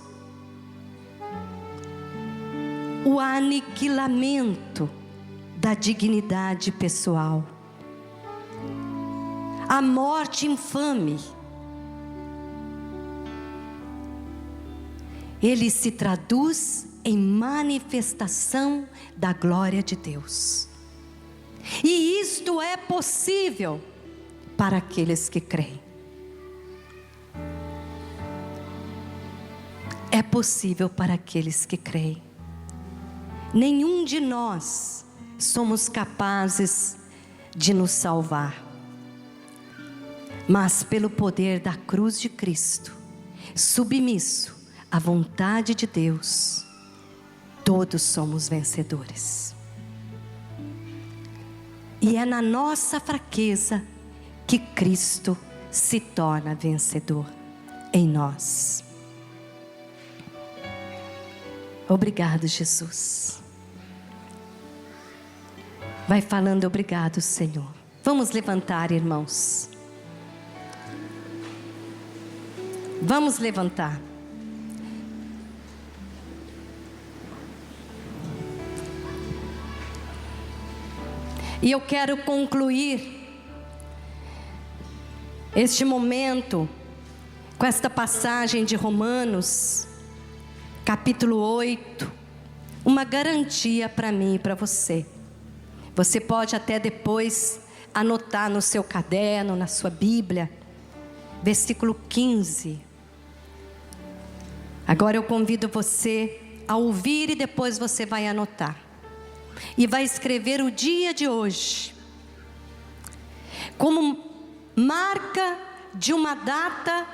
o aniquilamento da dignidade pessoal. a morte infame. Ele se traduz em manifestação da glória de Deus. E isto é possível para aqueles que creem. É possível para aqueles que creem. Nenhum de nós somos capazes de nos salvar. Mas pelo poder da cruz de Cristo, submisso à vontade de Deus, todos somos vencedores. E é na nossa fraqueza que Cristo se torna vencedor em nós. Obrigado, Jesus. Vai falando obrigado, Senhor. Vamos levantar, irmãos. Vamos levantar. E eu quero concluir este momento com esta passagem de Romanos, capítulo 8, uma garantia para mim e para você. Você pode até depois anotar no seu caderno, na sua Bíblia, versículo 15. Agora eu convido você a ouvir e depois você vai anotar. E vai escrever o dia de hoje como marca de uma data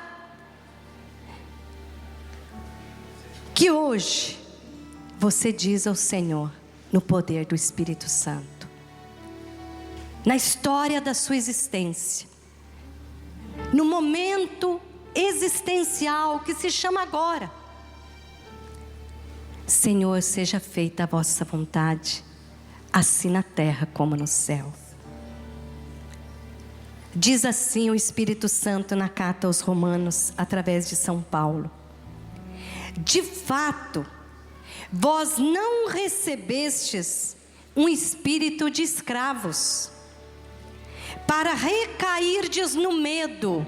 que hoje você diz ao Senhor, no poder do Espírito Santo, na história da sua existência, no momento existencial que se chama agora: Senhor, seja feita a vossa vontade, assim na terra como no céu. Diz assim o Espírito Santo na carta aos Romanos, através de São Paulo: de fato, vós não recebestes um espírito de escravos, para recairdes no medo,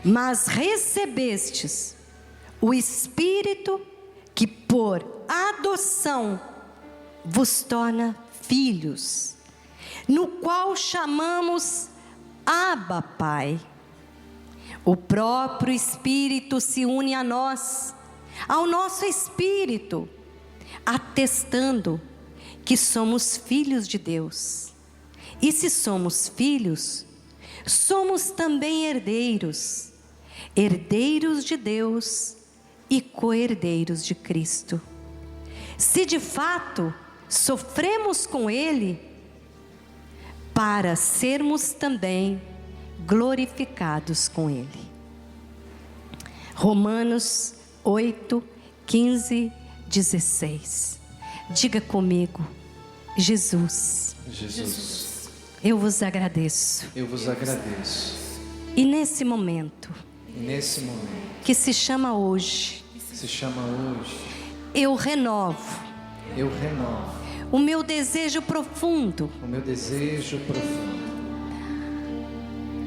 mas recebestes o Espírito que por adoção vos torna filhos, no qual chamamos Abba, Pai. O próprio Espírito se une a nós, ao nosso espírito, atestando que somos filhos de Deus. E se somos filhos, somos também herdeiros, herdeiros de Deus e co-herdeiros de Cristo. Se de fato sofremos com Ele, para sermos também glorificados com Ele. Romanos 8, 15, 16. Diga comigo: Jesus, eu vos agradeço. Eu vos agradeço. E nesse momento, Que se chama hoje, eu renovo o meu desejo profundo,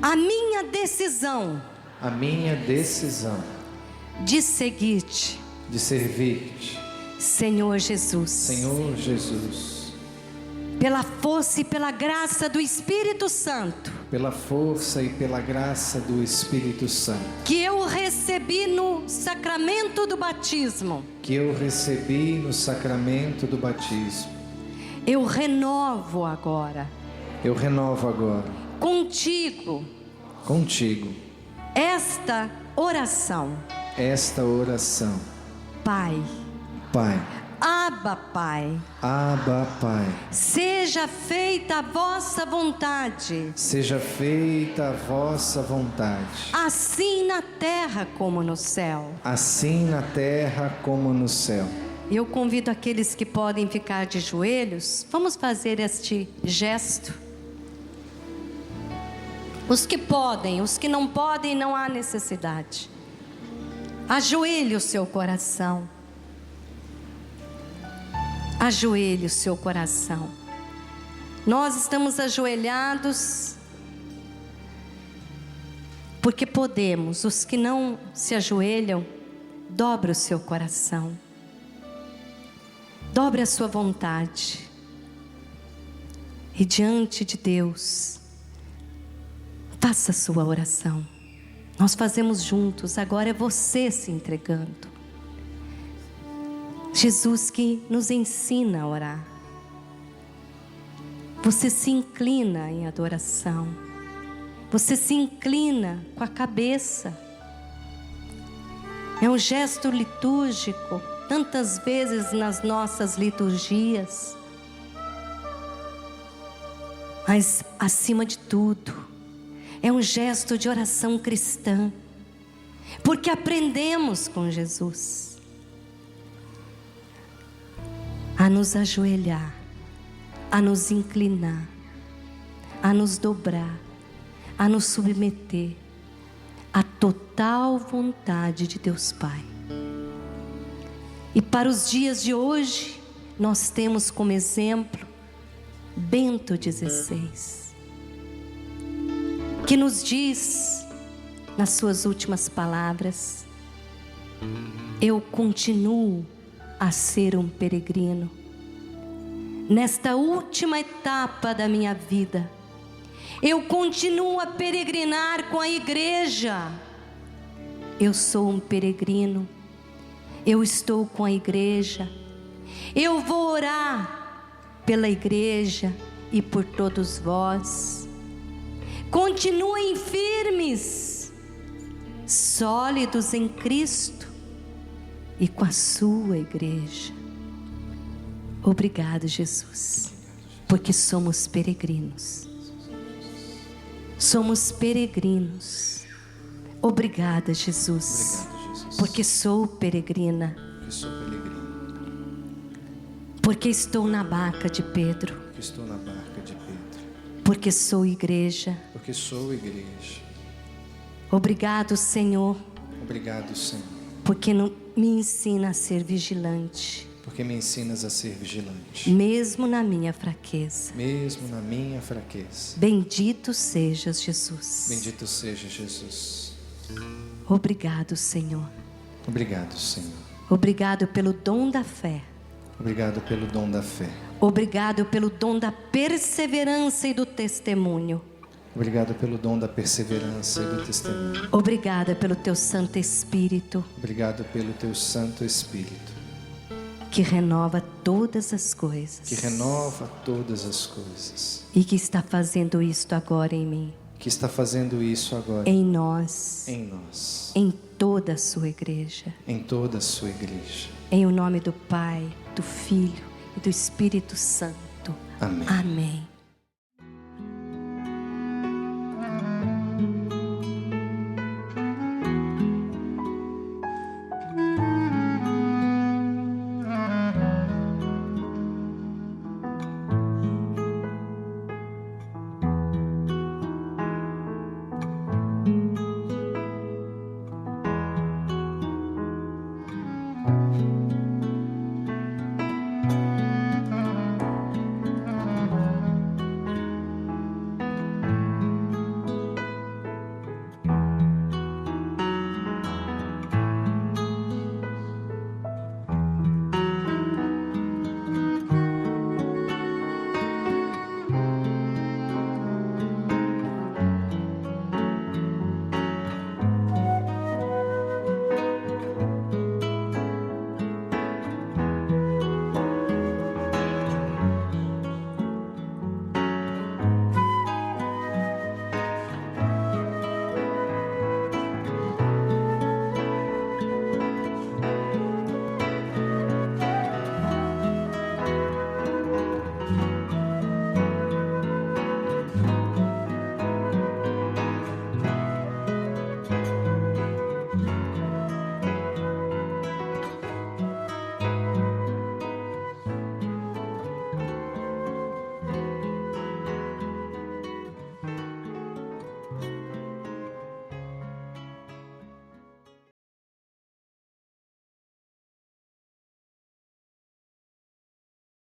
a minha decisão de seguir-te, Senhor Jesus, pela força e pela graça do Espírito Santo, que eu recebi no sacramento do batismo, eu renovo agora contigo esta oração. Pai, Abba, Pai, seja feita a vossa vontade, assim na terra como no céu. Eu convido aqueles que podem ficar de joelhos, vamos fazer este gesto. Os que podem, os que não podem, não há necessidade. Ajoelhe o seu coração. Ajoelhe o seu coração. Nós estamos ajoelhados Porque podemos, os que não se ajoelham, dobre o seu coração. Dobre a sua vontade. E diante de Deus, faça a sua oração. Nós fazemos juntos, agora é você se entregando. Jesus que nos ensina a orar. Você se inclina em adoração. Você se inclina com a cabeça. É um gesto litúrgico, tantas vezes nas nossas liturgias. Mas, acima de tudo, é um gesto de oração cristã. Porque aprendemos com Jesus a nos ajoelhar, a nos inclinar, a nos dobrar, a nos submeter à total vontade de Deus Pai. E para os dias de hoje, nós temos como exemplo Bento XVI, que nos diz, nas suas últimas palavras: eu continuo a ser um peregrino. Nesta última etapa da minha vida, eu continuo a peregrinar com a igreja. Eu sou um peregrino. Eu estou com a igreja. Eu vou orar pela igreja e por todos vós. Continuem firmes, sólidos em Cristo e com a sua igreja. Obrigado, Jesus, porque somos peregrinos. Somos peregrinos. Obrigada, Jesus, porque sou peregrina. Porque estou na barca de Pedro. Porque sou igreja. Obrigado, Senhor. Obrigado, Senhor. Porque me ensina a ser vigilante. Porque me ensinas a ser vigilante. Mesmo na minha fraqueza. Mesmo na minha fraqueza. Bendito sejas, Jesus. Bendito seja Jesus. Obrigado, Senhor. Obrigado, Senhor. Obrigado pelo dom da fé. Obrigado pelo dom da fé. Obrigado pelo dom da perseverança e do testemunho. Obrigado pelo dom da perseverança e do testemunho. Obrigada pelo teu Santo Espírito. Obrigado pelo teu Santo Espírito. Que renova todas as coisas. Que renova todas as coisas. E que está fazendo isto agora em mim. Que está fazendo isso agora. Em nós. Em nós. Em toda a sua igreja. Em toda a sua igreja. Em o nome do Pai, do Filho e do Espírito Santo. Amém. Amém.